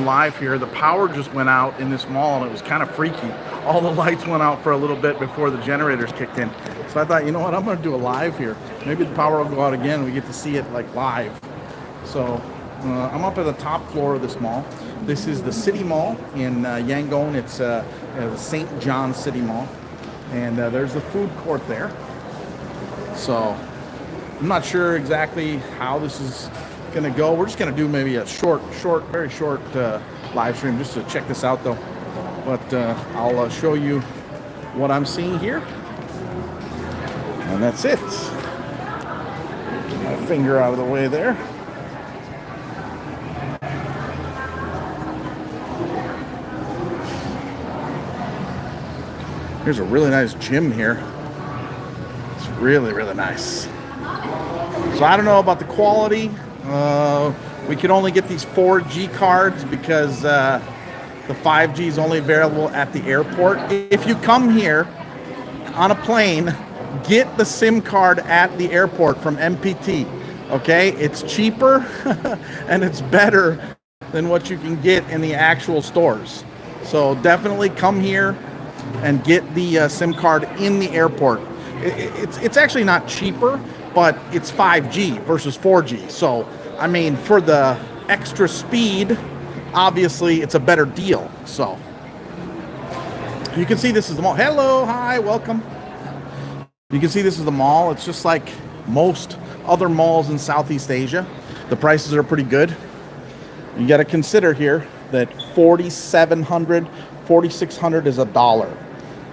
live here. The power just went out in this mall and it was kind of freaky. All the lights went out for a little bit before the generators kicked in. So I thought, you know what, I'm going to do a live here. Maybe the power will go out again and we get to see it like live. So I'm up at the top floor of this mall. This is the City Mall in Yangon. It's the St. John City Mall. And there's the food court there. So I'm not sure exactly how this is going to go. We're just going to do maybe a very short live stream just to check this out though. But I'll show you what I'm seeing here. And that's it. Get my finger out of the way there. Here's a really nice gym here. It's really, really nice. So I don't know about the quality. We can only get these 4G cards because the 5G is only available at the airport. If you come here on a plane, get the SIM card at the airport from MPT. Okay, it's cheaper and it's better than what you can get in the actual stores. So definitely come here and get the SIM card in the airport. It's actually not cheaper, but it's 5G versus 4G. So, I mean, for the extra speed, obviously it's a better deal. So, you can see this is the mall. Hello, hi, welcome. You can see this is the mall. It's just like most other malls in Southeast Asia. The prices are pretty good. You got to consider here that 4,700, 4,600 is $1.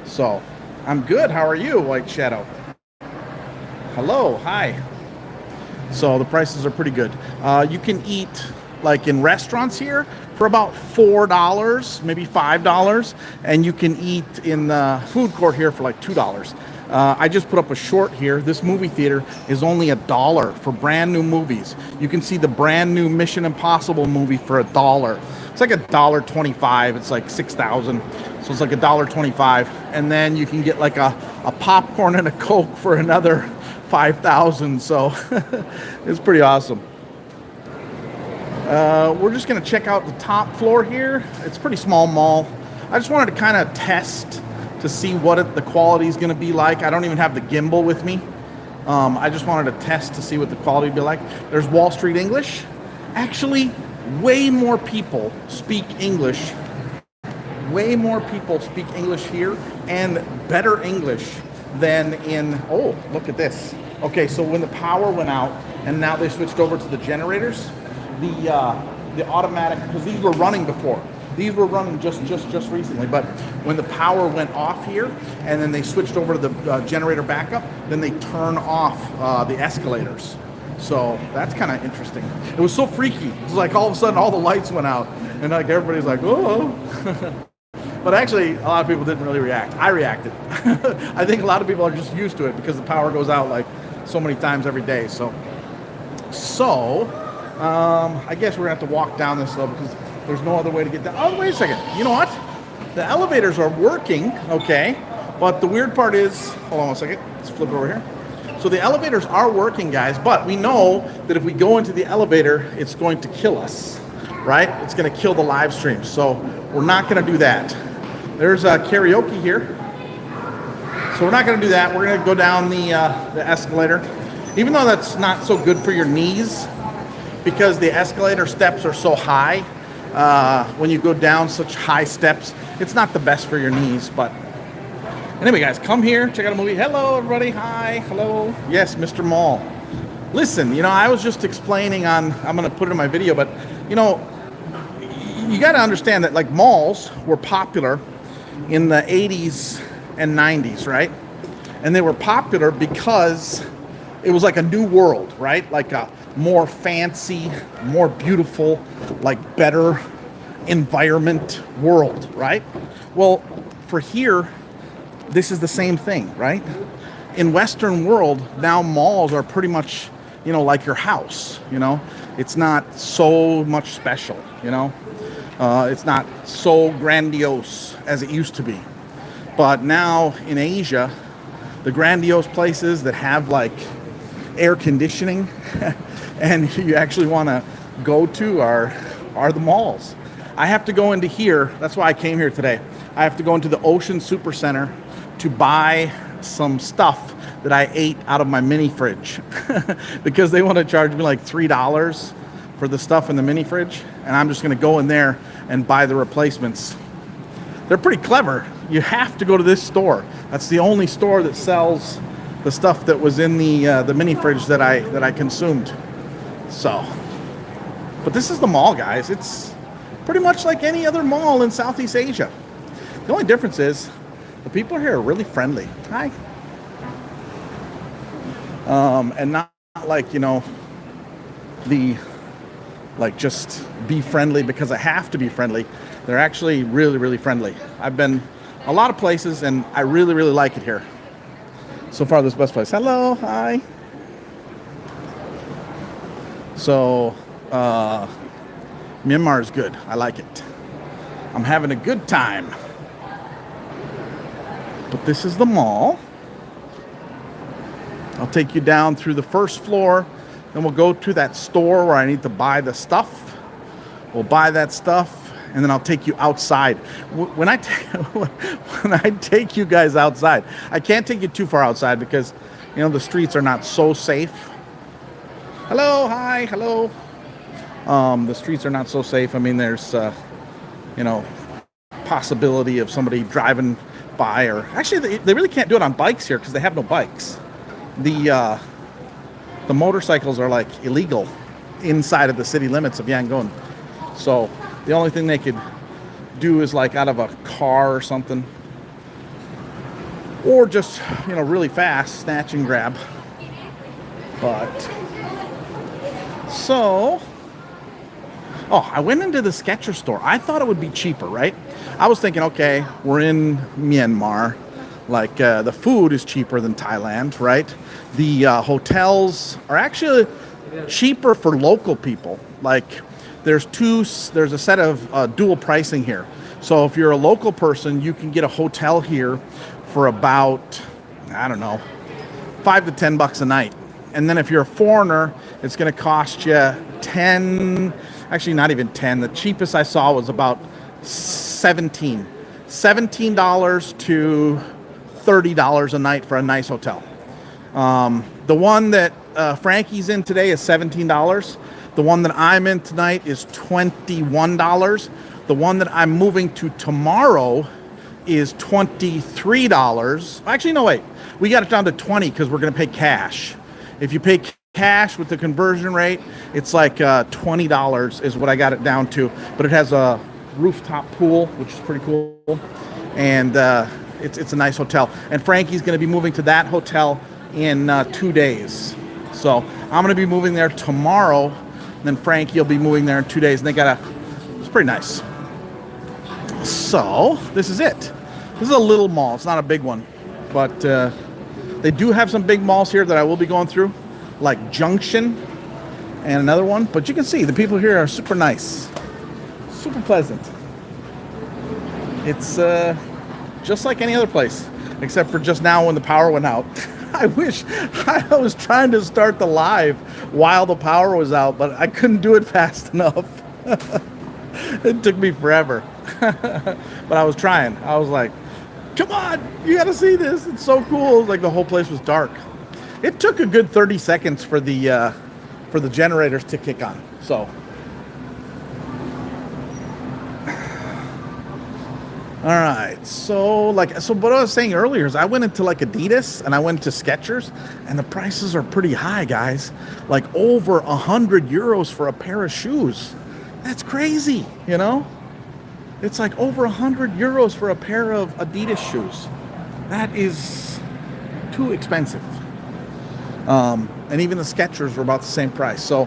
So, I'm good. How are you, White Shadow? Hello, hi. So the prices are pretty good. You can eat like in restaurants here for about $4, maybe $5, and you can eat in the food court here for like $2. I just put up a short here. This movie theater is only $1 for brand new movies. You can see the brand new Mission Impossible movie for $1. It's like $1.25. It's like 6,000. So it's like $1.25. And then you can get like a popcorn and a Coke for another 5,000. So it's pretty awesome. We're just going to check out the top floor here. It's a pretty small mall. I just wanted to kind of test to see what the quality is going to be like. I don't even have the gimbal with me. I just wanted to test to see what the quality would be like. There's Wall Street English. Actually, way more people speak English. Way more people speak English here and better English than in, oh, look at this. Okay, so when the power went out and now they switched over to the generators, the automatic, because these were running before. These were running just recently, but when the power went off here and then they switched over to the generator backup, then they turn off the escalators. So that's kind of interesting. It was so freaky. It was like all of a sudden all the lights went out and like everybody's like, oh. But actually a lot of people didn't really react. I reacted. I think a lot of people are just used to it because the power goes out like so many times every day. So I guess we're gonna have to walk down this though because there's no other way to get down. Oh, wait a second. You know what? The elevators are working, okay. But the weird part is, hold on one second. Let's flip it over here. So the elevators are working, guys, but we know that if we go into the elevator, it's going to kill us, right? It's going to kill the live stream. So we're not going to do that. There's karaoke here. So we're not going to do that. We're going to go down the escalator. Even though that's not so good for your knees, because the escalator steps are so high, when you go down such high steps, it's not the best for your knees, but anyway, guys, come here, check out a movie. Hello, everybody. Hi. Hello. Yes, Mr. Mall. Listen, you know, I was just explaining I'm going to put it in my video, but, you know, you got to understand that, like, malls were popular in the 80s and 90s, right? And they were popular because it was like a new world, right? Like a more fancy, more beautiful, like better environment world, right? Well, for here, this is the same thing, right? In Western world, now malls are pretty much, you know, like your house, you know? It's not so much special, you know? It's not so grandiose as it used to be. But now in Asia, the grandiose places that have like air conditioning and you actually want to go to are the malls. I have to go into here. That's why I came here today. I have to go into the Ocean Super Center to buy some stuff that I ate out of my mini fridge because they want to charge me like $3 for the stuff in the mini fridge. And I'm just going to go in there and buy the replacements. They're pretty clever. You have to go to this store. That's the only store that sells the stuff that was in the mini fridge that I consumed. So, but this is the mall, guys. It's pretty much like any other mall in Southeast Asia. The only difference is the people here are really friendly. Hi. And not like, you know, like just be friendly because I have to be friendly. They're actually really, really friendly. I've been a lot of places and I really, really like it here. So far, this is the best place. Hello, hi. So, Myanmar is good. I like it. I'm having a good time. But this is the mall. I'll take you down through the first floor. Then we'll go to that store where I need to buy the stuff. We'll buy that stuff, and then I'll take you outside. When I take you guys outside, I can't take you too far outside because, you know, the streets are not so safe. Hello, hi, hello. The streets are not so safe. I mean, there's, you know, possibility of somebody driving by, or actually, they really can't do it on bikes here because they have no bikes. The motorcycles are like illegal inside of the city limits of Yangon. So the only thing they could do is like out of a car or something, or just, you know, really fast snatch and grab. But so, oh, I went into the Skechers store. I thought it would be cheaper, right? I was thinking, okay, we're in Myanmar. Like, the food is cheaper than Thailand, right? The hotels are actually cheaper for local people. Like, there's a set of dual pricing here. So if you're a local person, you can get a hotel here for about, I don't know, $5 to $10 a night. And then if you're a foreigner, it's going to cost you 10, actually not even 10. The cheapest I saw was about $17 to $30 a night for a nice hotel. The one that Frankie's in today is $17. The one that I'm in tonight is $21. The one that I'm moving to tomorrow is $23. Actually, no, wait. We got it down to $20 because we're going to pay cash. If you pay cash with the conversion rate, it's like $20 is what I got it down to. But it has a rooftop pool, which is pretty cool. And it's a nice hotel. And Frankie's going to be moving to that hotel in 2 days. So I'm going to be moving there tomorrow. And then Frankie will be moving there in 2 days. And it's pretty nice. So this is it. This is a little mall. It's not a big one. But they do have some big malls here that I will be going through, like Junction and another one. But you can see the people here are super nice, super pleasant. It's just like any other place, except for just now when the power went out. I wish I was trying to start the live while the power was out, but I couldn't do it fast enough. It took me forever. But I was trying. I was like, come on, you gotta see this. It's so cool. Like the whole place was dark. It took a good 30 seconds for the generators to kick on. So, all right. So what I was saying earlier is I went into like Adidas and I went to Skechers, and the prices are pretty high, guys. Like over 100 euros for a pair of shoes. That's crazy, you know? It's like over 100 euros for a pair of Adidas shoes. That is too expensive. And even the Skechers were about the same price. So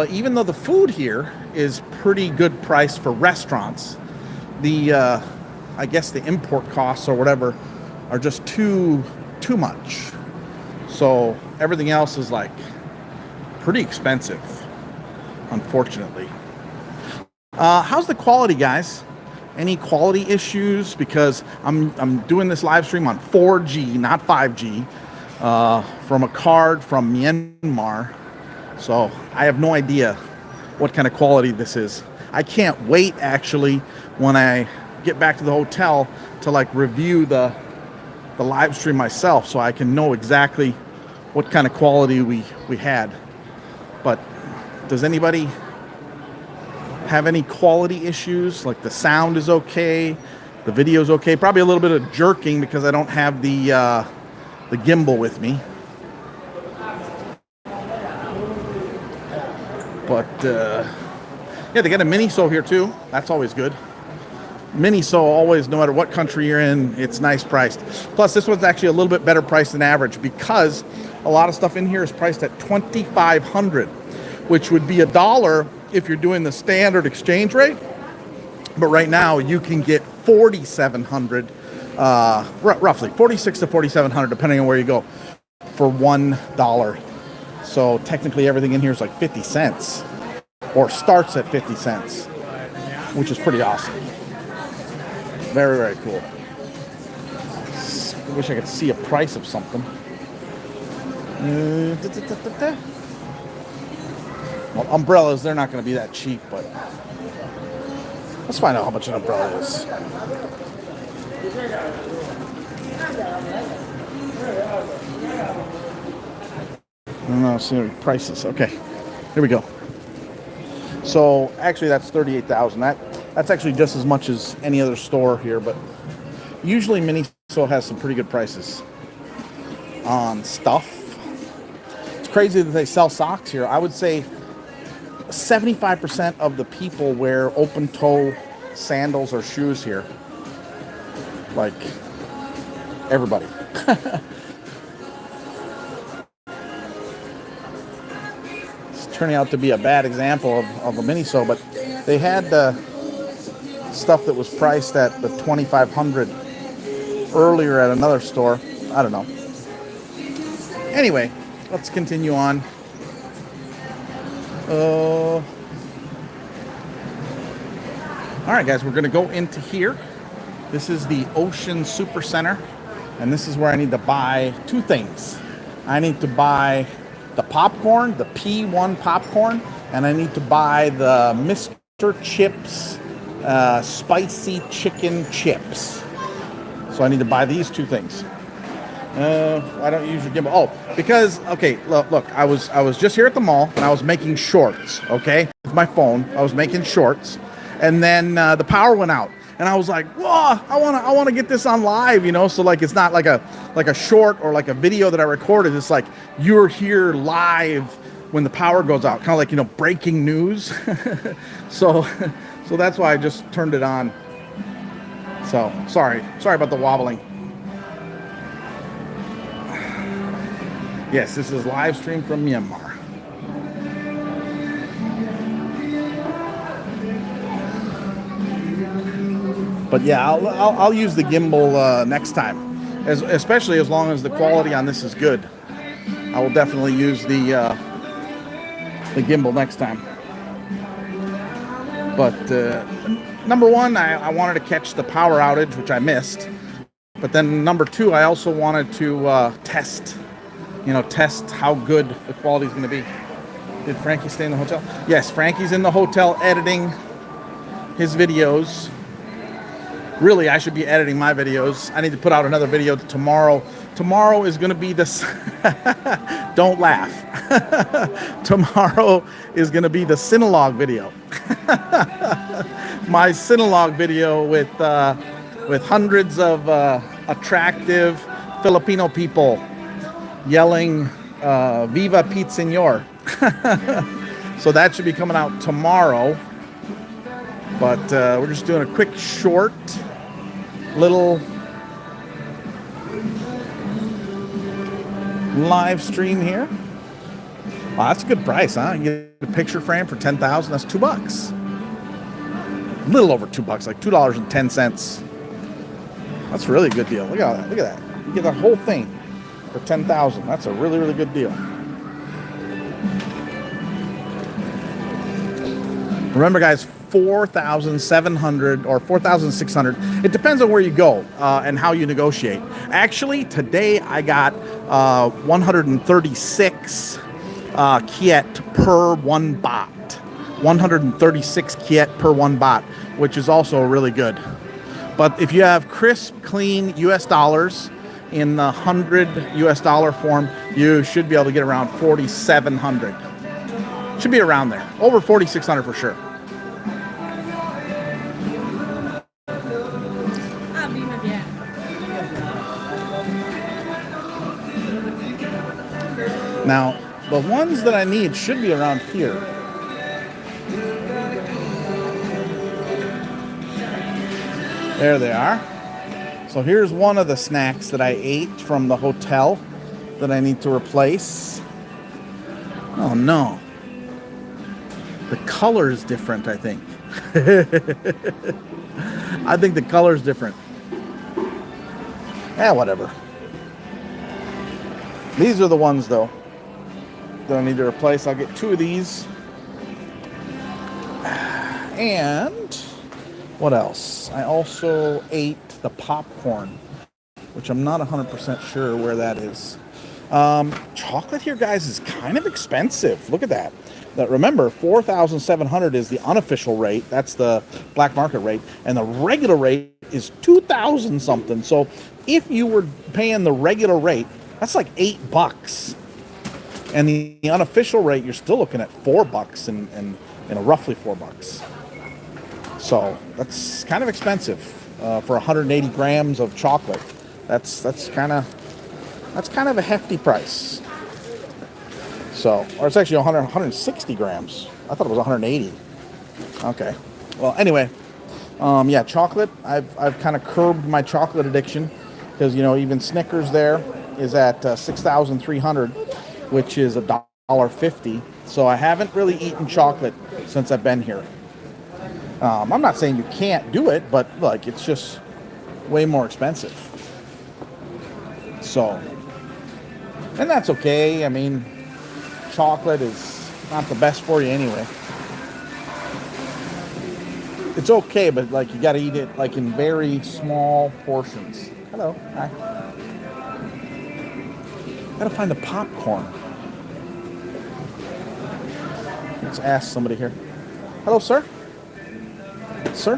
even though the food here is pretty good price for restaurants, I guess the import costs or whatever are just too much. So everything else is like pretty expensive, unfortunately. How's the quality, guys? Any quality issues? Because I'm doing this live stream on 4G, not 5G, from a card from Myanmar. So I have no idea what kind of quality this is. I can't wait actually when I get back to the hotel to like review the live stream myself, so I can know exactly what kind of quality we had. But does anybody have any quality issues? Like the sound is okay, the video's okay. Probably a little bit of jerking because I don't have the gimbal with me. But yeah, they got a Miniso here too. That's always good. Miniso always, no matter what country you're in, it's nice priced. Plus, this one's actually a little bit better priced than average because a lot of stuff in here is priced at $2,500, which would be $1 if you're doing the standard exchange rate. But right now, you can get $4,700, roughly $4,600 to $4,700, depending on where you go, for $1. So technically, everything in here is like 50 cents, or starts at 50 cents, which is pretty awesome. Very, very cool. I wish I could see a price of something. Well, umbrellas, they're not going to be that cheap, but let's find out how much an umbrella is. I don't know, see prices. Okay, here we go. So actually, that's $38,000. That's actually just as much as any other store here, but usually Miniso has some pretty good prices on stuff. It's crazy that they sell socks here. I would say 75% of the people wear open-toe sandals or shoes here. Like, everybody. It's turning out to be a bad example of a Miniso, but they had stuff that was priced at the $2,500 earlier at another store. I don't know. Anyway, let's continue on. All right, guys, we're going to go into here. This is the Ocean Super Center, and this is where I need to buy two things. I need to buy the popcorn, the P1 popcorn, and I need to buy the Mr. Chips spicy chicken chips. So I need to buy these two things. I don't use your gimbal. Oh, because, okay, look, I was just here at the mall and I was making shorts, okay, with my phone. I was making shorts, and then the power went out, and I was like, whoa, I want to get this on live, you know. So like, it's not like a short or like a video that I recorded. It's like you're here live when the power goes out, kind of like, you know, breaking news. So that's why I just turned it on. So sorry about the wobbling. Yes, this is live stream from Myanmar. But yeah, I'll use the gimbal next time, especially as long as the quality on this is good. I will definitely use the gimbal next time. But number one, I wanted to catch the power outage, which I missed. But then number two, I also wanted to test how good the quality is going to be. Did Frankie stay in the hotel? Yes, Frankie's in the hotel editing his videos. Really, I should be editing my videos. I need to put out another video tomorrow. Tomorrow is going to be this. Don't laugh. Tomorrow is going to be the Cinologue video. My Cinologue video with hundreds of attractive Filipino people yelling "Viva Pete Señor." So that should be coming out tomorrow. But we're just doing a quick short little live stream here. Wow, that's a good price, huh? You get a picture frame for $10,000. That's $2. A little over $2, like $2.10. That's a really good deal. Look at that. You get the whole thing for $10,000. That's a really, really good deal. Remember, guys, 4,700 or 4,600. It depends on where you go and how you negotiate. Actually, today I got 136 kyat per one baht. 136 kyat per 1 baht, which is also really good. But if you have crisp, clean US dollars in the 100 US dollar form, you should be able to get around 4,700. Should be around there. Over 4,600 for sure. Now, the ones that I need should be around here. There they are. So here's one of the snacks that I ate from the hotel that I need to replace. Oh no. The color is different, I think. I think the color is different. Yeah, whatever. These are the ones, though, that I need to replace. I'll get 2 of these. And what else? I also ate the popcorn, which I'm not 100% sure where that is. Chocolate here, guys, is kind of expensive. Look at that. Remember, 4,700 is the unofficial rate. That's the black market rate. And the regular rate is 2,000 something. So if you were paying the regular rate, that's like $8. And the unofficial rate, you're still looking at $4 and roughly $4. So that's kind of expensive for 180 grams of chocolate. That's kind of a hefty price. So, or it's actually 160 grams. I thought it was 180. Okay. Well, anyway, yeah, chocolate. I've kind of curbed my chocolate addiction because, you know, even Snickers there is at 6,300, which is $1.50. So I haven't really eaten chocolate since I've been here. I'm not saying you can't do it, but like it's just way more expensive. So, and that's okay. I mean, chocolate is not the best for you anyway. It's okay, but like you got to eat it like in very small portions. Hello, hi. Gotta find the popcorn. Let's ask somebody here. Hello, sir. Sir?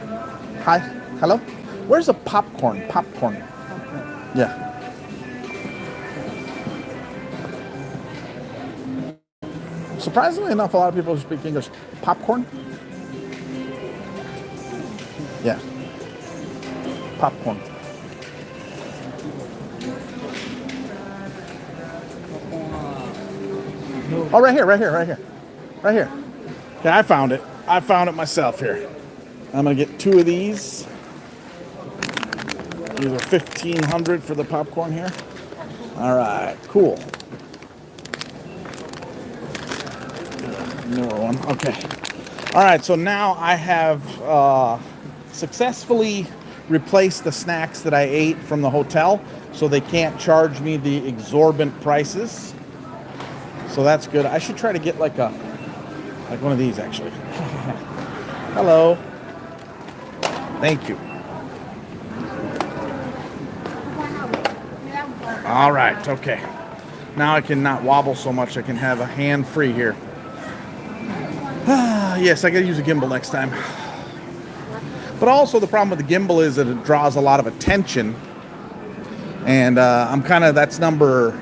Hi. Hello? Where's the popcorn? Popcorn. Yeah. Surprisingly enough, a lot of people who speak English. Popcorn? Yeah. Popcorn. Oh, right here. Right here. Okay, I found it. I found it myself here. I'm going to get 2 of these. These are 1,500 for the popcorn here. All right, cool. Newer one. Okay. All right, so now I have successfully replaced the snacks that I ate from the hotel, so they can't charge me the exorbitant prices. So that's good. I should try to get like one of these actually. Hello. Thank you. All right, okay. Now I can not wobble so much. I can have a hand free here. Yes, I gotta use a gimbal next time. But also the problem with the gimbal is that it draws a lot of attention. And I'm kind of, that's number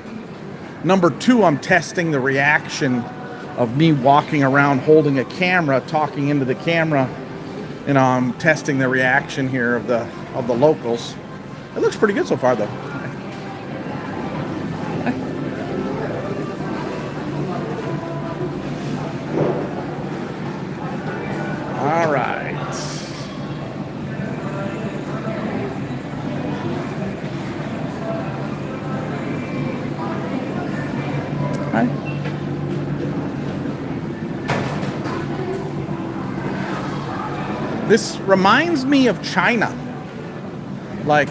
2, I'm testing the reaction of me walking around holding a camera, talking into the camera. You know, I'm testing the reaction here of the locals. It looks pretty good so far, though. All right. Hi. This reminds me of China. Like,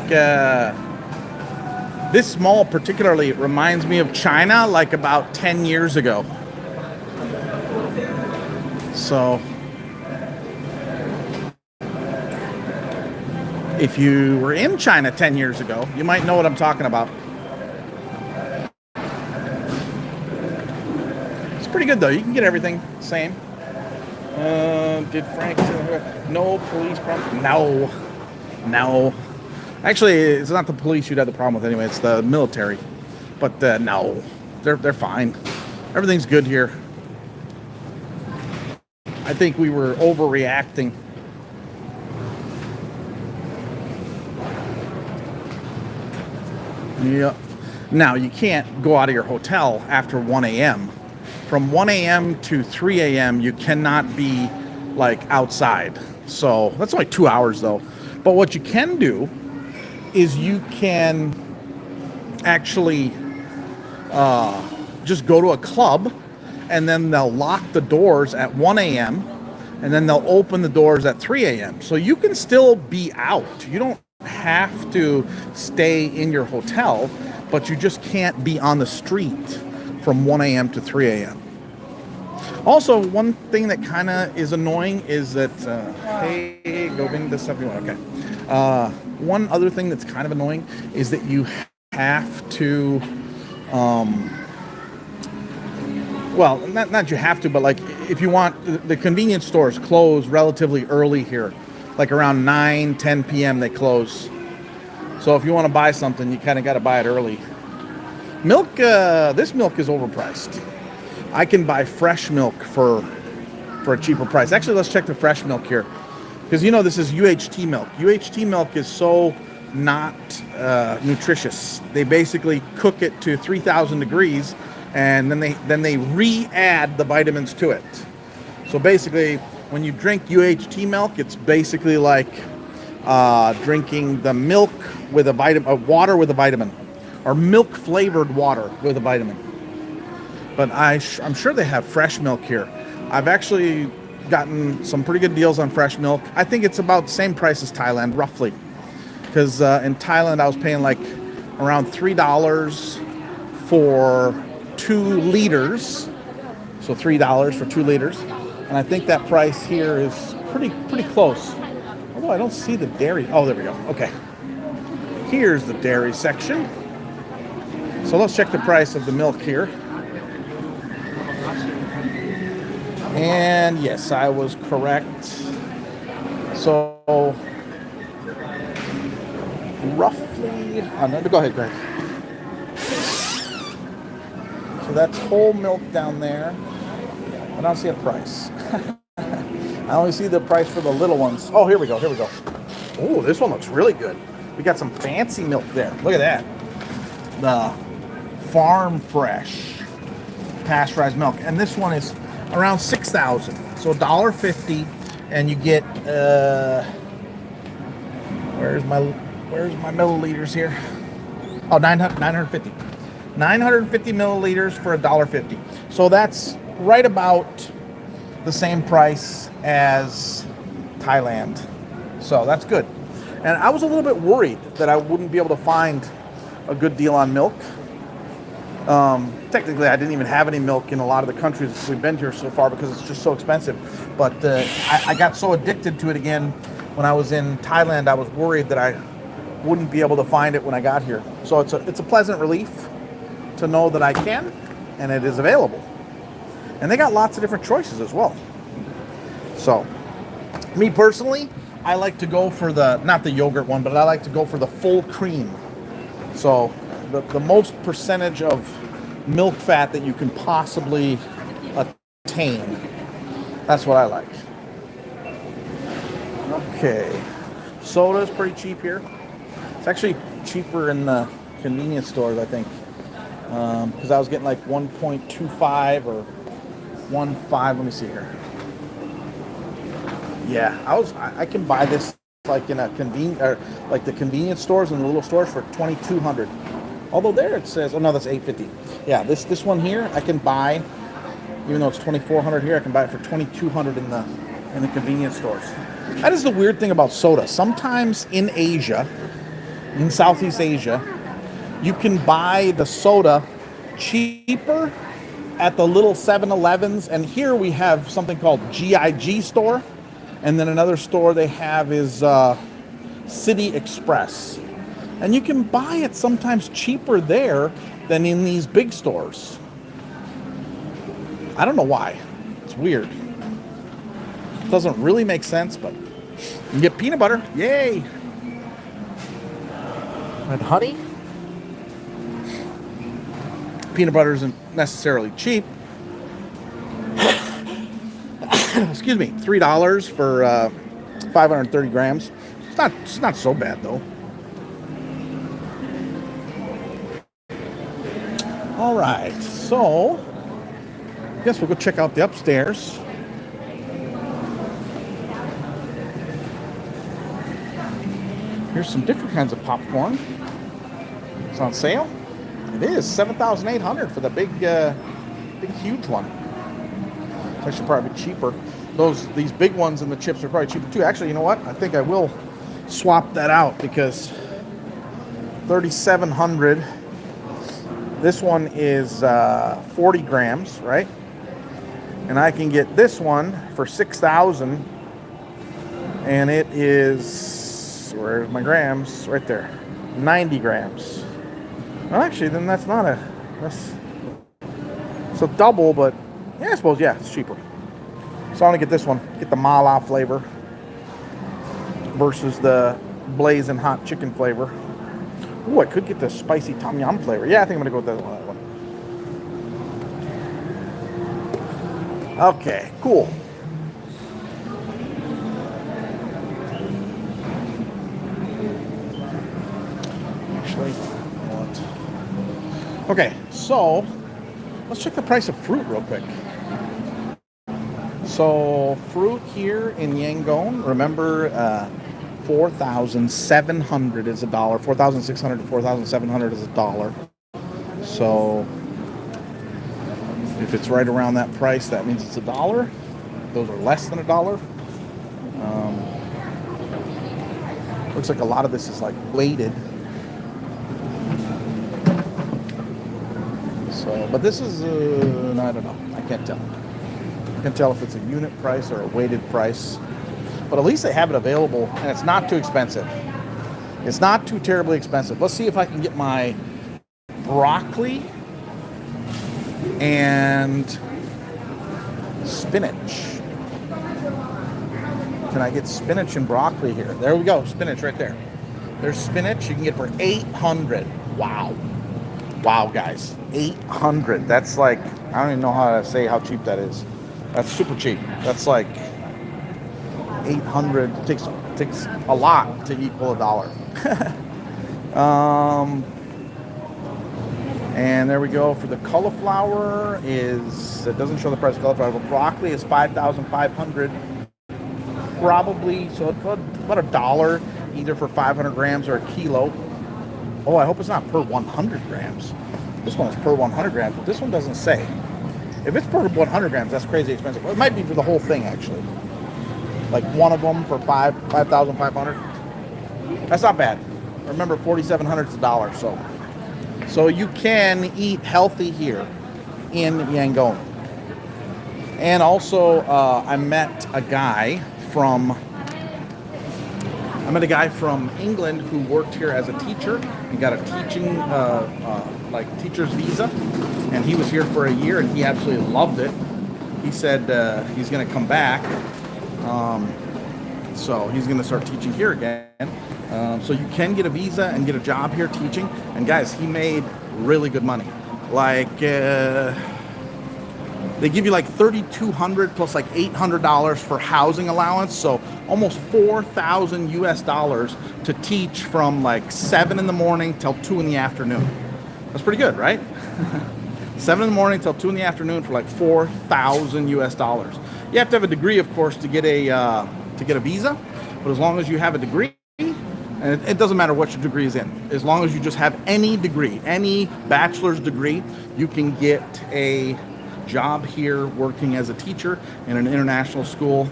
this mall particularly reminds me of China like about 10 years ago. So, if you were in China 10 years ago, you might know what I'm talking about. It's pretty good though. You can get everything same. Did Frank? No police problem? No. No. Actually, it's not the police you'd have the problem with anyway. It's the military. But no, they're fine. Everything's good here. I think we were overreacting. Yeah. Now, you can't go out of your hotel after 1 a.m. From 1 a.m. to 3 a.m., you cannot be, like, outside. So, that's only 2 hours, though. But what you can do is you can actually just go to a club, and then they'll lock the doors at 1 a.m., and then they'll open the doors at 3 a.m. So you can still be out. You don't have to stay in your hotel, but you just can't be on the street from 1 a.m. to 3 a.m. Also, one thing that kind of is annoying is that, hey, Govind 71, okay. One other thing that's kind of annoying is that you have to, well, not you have to, but like if you want, the convenience stores close relatively early here, like around 9, 10 p.m. they close. So if you want to buy something, you kind of got to buy it early. Milk, this milk is overpriced. I can buy fresh milk for a cheaper price. Actually, let's check the fresh milk here. Because you know this is UHT milk. UHT milk is so not nutritious. They basically cook it to 3,000 degrees, and then they re-add the vitamins to it. So basically, when you drink UHT milk, it's basically like drinking the milk with water with a vitamin, or milk flavored water with a vitamin. But I'm sure they have fresh milk here. I've actually gotten some pretty good deals on fresh milk. I think it's about the same price as Thailand, roughly. Because in Thailand, I was paying like around $3 for 2 liters. So $3 for 2 liters. And I think that price here is pretty close. Although I don't see the dairy. Oh, there we go. Okay. Here's the dairy section. So let's check the price of the milk here. And yes, I was correct. So roughly, no, go ahead, Greg. So that's whole milk down there. I don't see a price. I only see the price for the little ones. Oh, here we go. Oh, this one looks really good. We got some fancy milk there. Look at that. The farm fresh pasteurized milk. And this one is around 6,000. So $1.50, and you get where's my milliliters here? Oh, 950. 950 milliliters for $1.50. So that's right about the same price as Thailand. So that's good. And I was a little bit worried that I wouldn't be able to find a good deal on milk. Technically, I didn't even have any milk in a lot of the countries we've been here so far because it's just so expensive. But I got so addicted to it again when I was in Thailand. I was worried that I wouldn't be able to find it when I got here. So it's a pleasant relief to know that I can, and it is available. And they got lots of different choices as well. So, me personally, I like to go for not the yogurt one, but I like to go for the full cream. So, the most percentage of milk fat that you can possibly attain. That's what I like. Okay. Soda's pretty cheap here. It's actually cheaper in the convenience stores, I think. Because I was getting like 1.25 or 1.5. Let me see here. Yeah, I can buy this like in a like the convenience stores and the little stores for $2,200. Although there it says, oh no, that's $850. Yeah, this one here I can buy, even though it's $2,400 here, I can buy it for $2,200 in the convenience stores. That is the weird thing about soda. Sometimes in Asia, in Southeast Asia, you can buy the soda cheaper at the little 7-Elevens, and here we have something called GIG store, and then another store they have is City Express. And you can buy it sometimes cheaper there than in these big stores. I don't know why. It's weird. Doesn't really make sense, but you get peanut butter. Yay! And honey. Peanut butter isn't necessarily cheap. Excuse me, $3 for 530 grams. It's not so bad though. All right, so I guess we'll go check out the upstairs. Here's some different kinds of popcorn. It's on sale. It is $7,800 for the big, huge one. It's actually probably cheaper. These big ones and the chips are probably cheaper too. Actually, you know what? I think I will swap that out because $3,700. This one is 40 grams, right? And I can get this one for $6,000, and it is, where's my grams? Right there, 90 grams. Well, actually, then that's it's a double, but yeah, I suppose, yeah, it's cheaper. So I want to get this one, get the mala flavor versus the blazing hot chicken flavor. Ooh, I could get the spicy tom yum flavor. Yeah, I think I'm going to go with that one. Okay, cool. Actually, what? Okay, so let's check the price of fruit real quick. So fruit here in Yangon, remember 4,700 is $1. 4,600 to 4,700 is $1. So if it's right around that price, that means it's $1. Those are less than $1. Looks like a lot of this is like weighted. So, but this is, I don't know. I can't tell. I can tell if it's a unit price or a weighted price. But at least they have it available, and it's not too expensive. It's not too terribly expensive. Let's see if I can get my broccoli and spinach. Can I get spinach and broccoli here? There we go, spinach right there. There's spinach you can get for $800. Wow. Wow, guys, $800. That's like, I don't even know how to say how cheap that is. That's super cheap. That's like 800. Takes a lot to equal $1. And there we go. For the cauliflower it doesn't show the price of cauliflower, but broccoli is 5,500 probably. So it's about $1 either for 500 grams or a kilo. Oh, I hope it's not per 100 grams. This one is per 100 grams, but this one doesn't say. If it's per 100 grams, that's crazy expensive. Well, it might be for the whole thing, actually. Like one of them for 5,500. That's not bad. Remember, 4,700 is $1. So you can eat healthy here in Yangon. And also, I met a guy from England who worked here as a teacher. He got a teaching, teacher's visa, and he was here for a year, and he absolutely loved it. He said he's going to come back, so he's going to start teaching here again. So you can get a visa and get a job here teaching. And guys, he made really good money. Like they give you like $3,200 plus like $800 for housing allowance. So almost $4,000 to teach from like 7 in the morning till 2 in the afternoon. That's pretty good, right? 7 in the morning till 2 in the afternoon for like $4,000. You have to have a degree, of course, to get a visa. But as long as you have a degree, and it doesn't matter what your degree is in, as long as you just have any degree, any bachelor's degree, you can get a job here working as a teacher in an international school,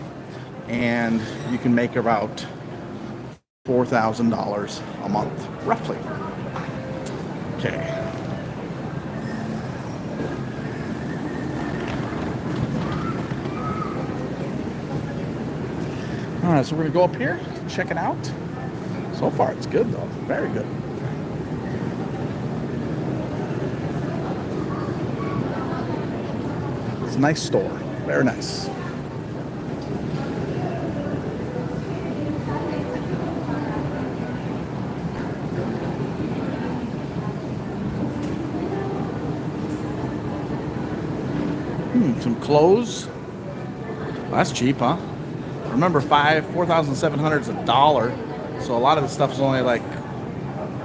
and you can make about $4,000 a month, roughly. Okay. All right, so we're gonna go up here, check it out. So far, it's good though, very good. It's a nice store, very nice. Some clothes. Well, that's cheap, huh? Remember, 4,700 is $1. So a lot of the stuff is only like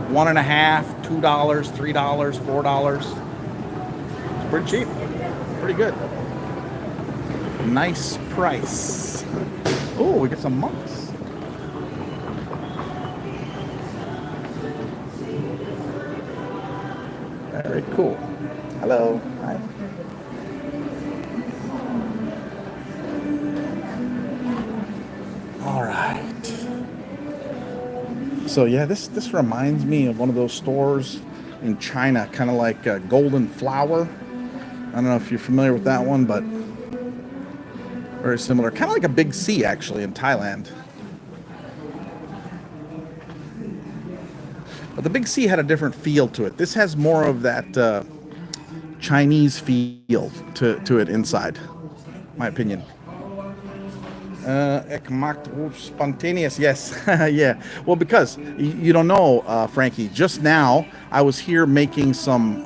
$1.50, $2, $3, $4. It's pretty cheap. Pretty good. Nice price. Oh, we get some monks. Very cool. Hello. Hi. All right. So yeah, this reminds me of one of those stores in China, kind of like Golden Flower. I don't know if you're familiar with that one, but very similar. Kind of like a Big C, actually, in Thailand. But the Big C had a different feel to it. This has more of that Chinese feel to it inside, my opinion. Spontaneous, yes. Yeah. Well, because you don't know, Frankie, just now I was here making some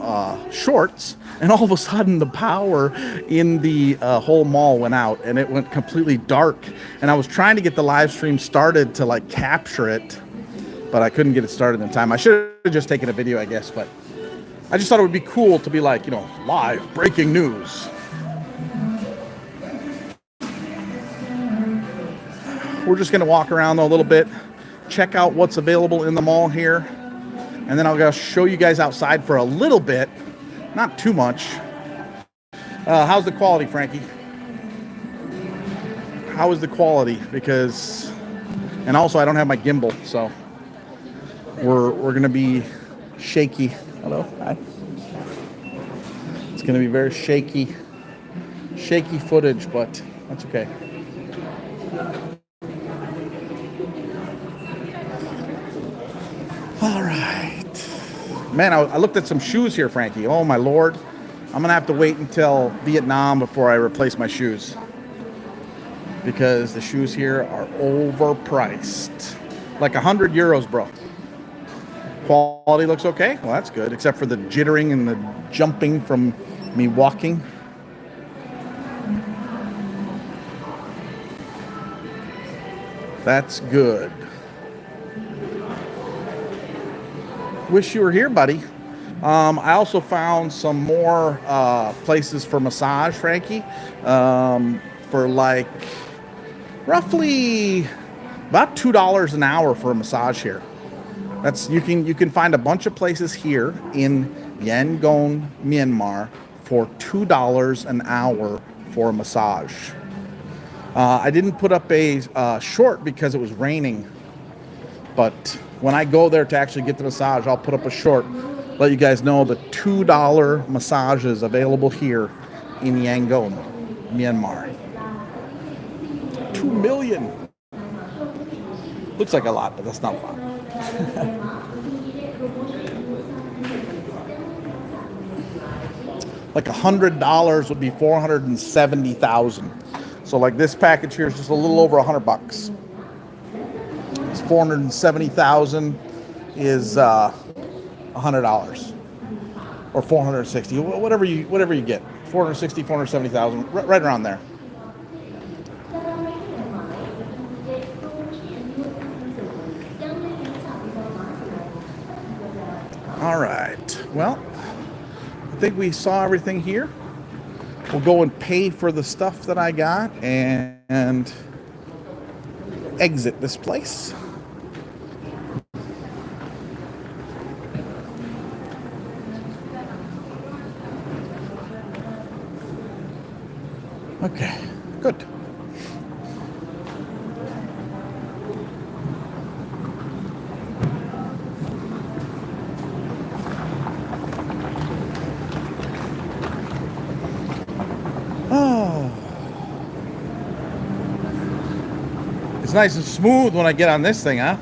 shorts, and all of a sudden the power in the whole mall went out, and it went completely dark. And I was trying to get the live stream started to like capture it, but I couldn't get it started in time. I should have just taken a video, I guess, but I just thought it would be cool to be like, live breaking news. We're just going to walk around a little bit, check out what's available in the mall here, and then I'll go show you guys outside for a little bit, not too much. How's the quality, Frankie? How is the quality? Because, and also I don't have my gimbal, so we're going to be shaky. Hello, hi. It's going to be very shaky footage, but that's okay. All right. Man, I looked at some shoes here, Frankie. Oh, my Lord. I'm going to have to wait until Vietnam before I replace my shoes, because the shoes here are overpriced. Like 100 euros, bro. Quality looks okay. Well, that's good, except for the jittering and the jumping from me walking. That's good. Wish you were here, buddy. I also found some more places for massage, Frankie, for like roughly about $2 an hour for a massage here. That's you can find a bunch of places here in Yangon, Myanmar, for $2 an hour for a massage. I didn't put up a short because it was raining, but when I go there to actually get the massage, I'll put up a short, let you guys know the $2 massages available here in Yangon, Myanmar. 2 million. Looks like a lot, but that's not a lot. Like $100 would be 470,000. So like this package here is just a little over $100. 470,000 is $100 or 460, whatever you get. 460, 470,000, right around there. All right. Well, I think we saw everything here. We'll go and pay for the stuff that I got and exit this place. Okay, good. Oh. It's nice and smooth when I get on this thing, huh?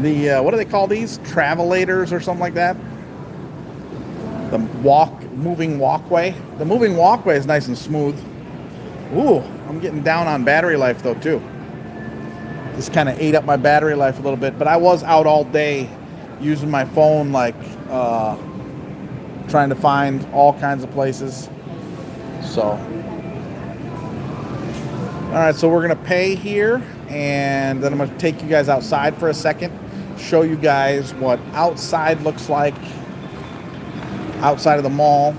the what do they call these? Travelators or something like that? The moving walkway. The moving walkway is nice and smooth. Ooh, I'm getting down on battery life though too. This kind of ate up my battery life a little bit, but I was out all day using my phone like trying to find all kinds of places. So, all right, so we're gonna pay here, and then I'm gonna take you guys outside for a second, show you guys what outside looks like, outside of the mall.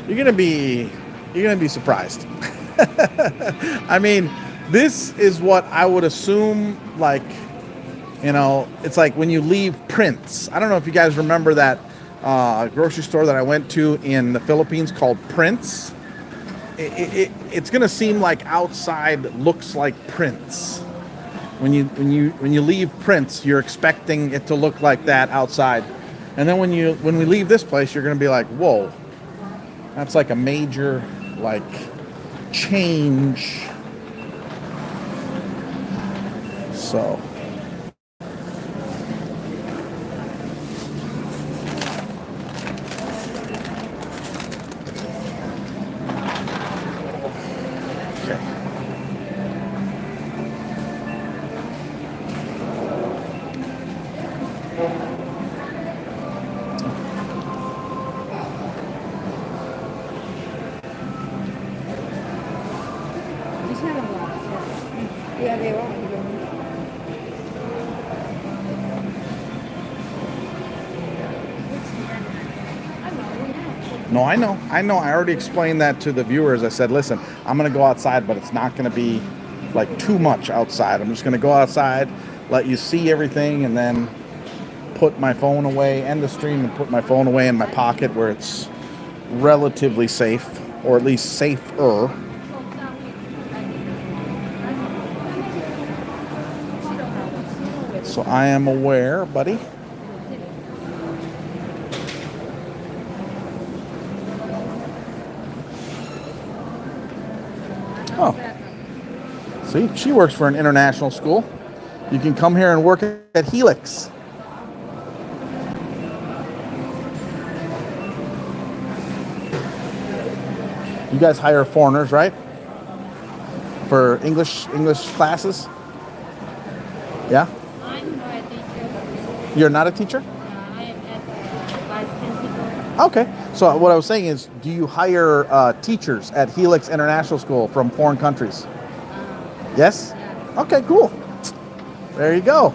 You're gonna be surprised. I mean, this is what I would assume, like, it's like when you leave Prince. I don't know if you guys remember that grocery store that I went to in the Philippines called Prince. It's gonna seem like outside looks like Prince. When you leave Prince, you're expecting it to look like that outside, and then when we leave this place, you're gonna be like, whoa, that's like a major like change. So. No, I know. I already explained that to the viewers. I said, listen, I'm going to go outside, but it's not going to be like too much outside. I'm just going to go outside, let you see everything, and then put my phone away, end the stream, and put my phone away in my pocket where it's relatively safe, or at least safer. So I am aware, buddy. Oh, see, she works for an international school. You can come here and work at Helix. You guys hire foreigners, right? For English classes? Yeah? I'm not a teacher. You're not a teacher? I am as a vice principal. Okay. So what I was saying is, do you hire teachers at Helix International School from foreign countries? Yes? Yeah. Okay, cool. There you go.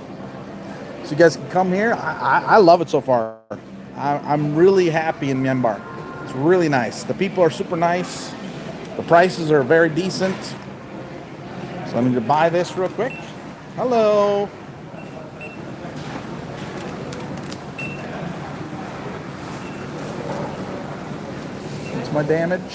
So you guys can come here. I love it so far. I'm really happy in Myanmar. It's really nice. The people are super nice. The prices are very decent. So I need to buy this real quick. Hello. What's my damage?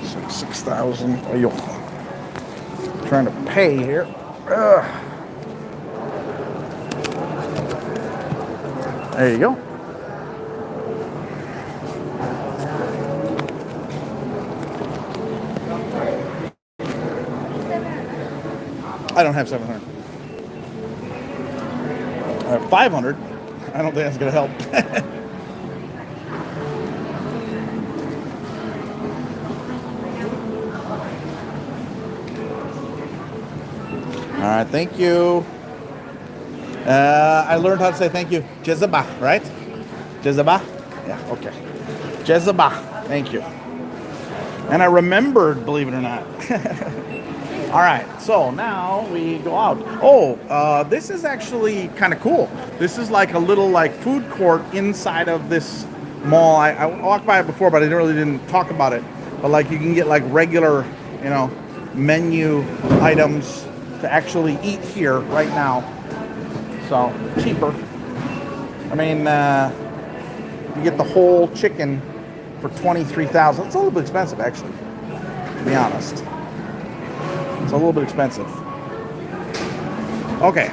So 6,000. Oh, yo. Trying to pay here. Ugh. There you go. I don't have 700. I have 500. I don't think that's going to help. All right, thank you. I learned how to say thank you. Jezebah, right? Jezebah? Yeah, okay. Jezebah, thank you. And I remembered, believe it or not. All right, so now we go out. Oh, this is actually kind of cool. This is like a little like food court inside of this mall. I walked by it before, but I didn't talk about it. But like you can get like regular, menu items to actually eat here right now. So cheaper. I mean, you get the whole chicken for 23,000. It's a little bit expensive, actually, to be honest. It's a little bit expensive. Okay,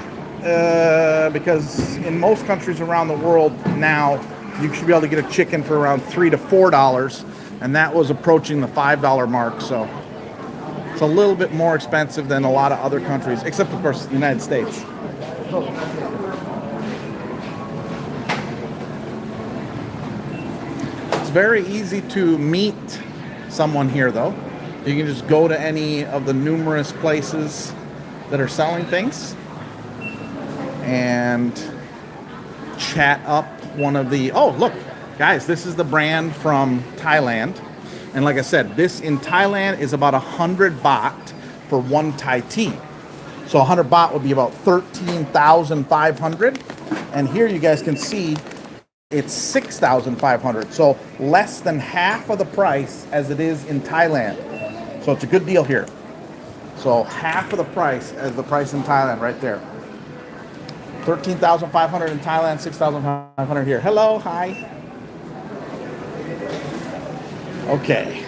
because in most countries around the world now, you should be able to get a chicken for around $3 to $4, and that was approaching the $5 mark. So it's a little bit more expensive than a lot of other countries, except of course the United States. It's very easy to meet someone here, though. You can just go to any of the numerous places that are selling things and chat up one of the, oh, look, guys, this is the brand from Thailand. And like I said, this in Thailand is about 100 baht for one Thai tea. So 100 baht would be about 13,500. And here you guys can see it's 6,500. So less than half of the price as it is in Thailand. So it's a good deal here. So half of the price as the price in Thailand right there. 13,500 in Thailand, 6,500 here. Hello, hi. Okay.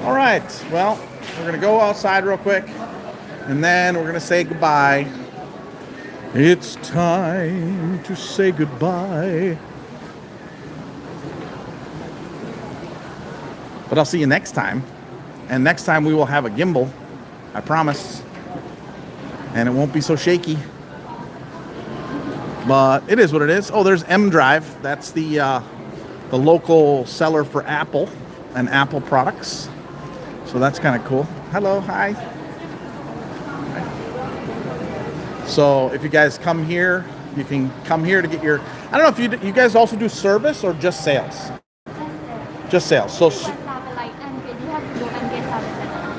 All right. Well, we're going to go outside real quick. And then we're going to say goodbye. It's time to say goodbye. But I'll see you next time. And next time we will have a gimbal. I promise. And it won't be so shaky. But it is what it is. Oh, there's M Drive. That's the local seller for Apple and Apple products. So that's kind of cool. Hello, hi. So if you guys come here, you can come here to get your, I don't know if you guys also do service or just sales? Just sales. So,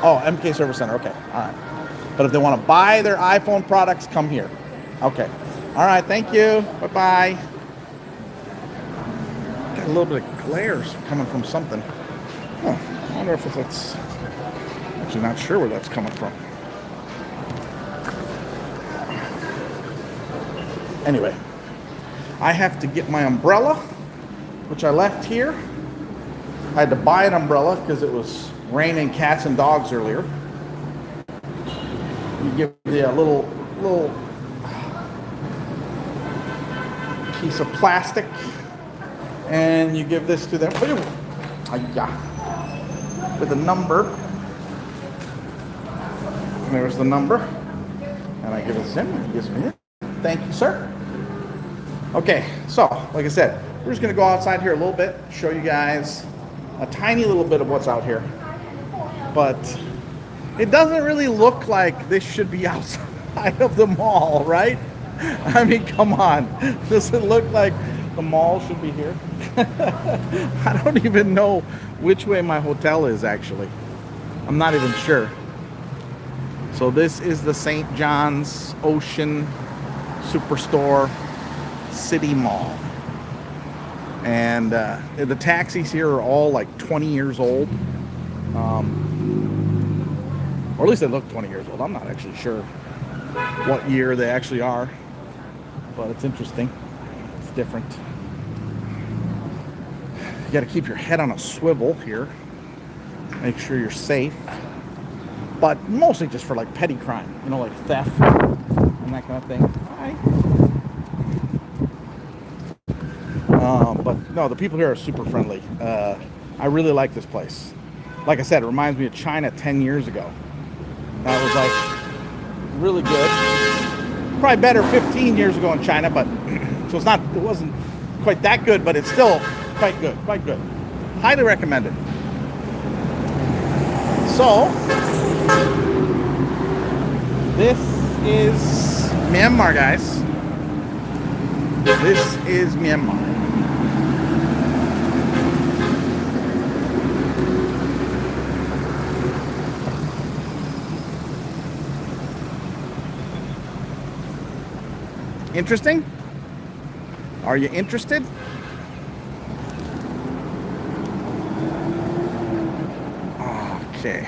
oh, MK Service Center. Okay. All right. But if they want to buy their iPhone products, come here. Okay. All right. Thank you. Bye-bye. Got a little bit of glare coming from something. Huh. I wonder if it's, actually not sure where that's coming from. Anyway, I have to get my umbrella, which I left here. I had to buy an umbrella because it was raining cats and dogs earlier. You give the little piece of plastic, and you give this to them with a number. And there's the number, and I give it to him. He gives me it. Thank you, sir. Okay, so like I said, we're just gonna go outside here a little bit, show you guys a tiny little bit of what's out here. But it doesn't really look like this should be outside of the mall, right? I mean, come on. Does it look like the mall should be here? I don't even know which way my hotel is, actually. I'm not even sure. So this is the St. John's Ocean Superstore City Mall. And the taxis here are all like 20 years old. Or at least they look 20 years old. I'm not actually sure what year they actually are. But it's interesting. It's different. You got to keep your head on a swivel here. Make sure you're safe. But mostly just for like petty crime. You know, like theft and that kind of thing. Hi. But no, the people here are super friendly. I really like this place. Like I said, it reminds me of China 10 years ago. That was like really good. Probably better 15 years ago in China, but so it wasn't quite that good, but it's still quite good, quite good. Highly recommended. So, this is Myanmar, guys. This is Myanmar. Interesting? Are you interested? Okay.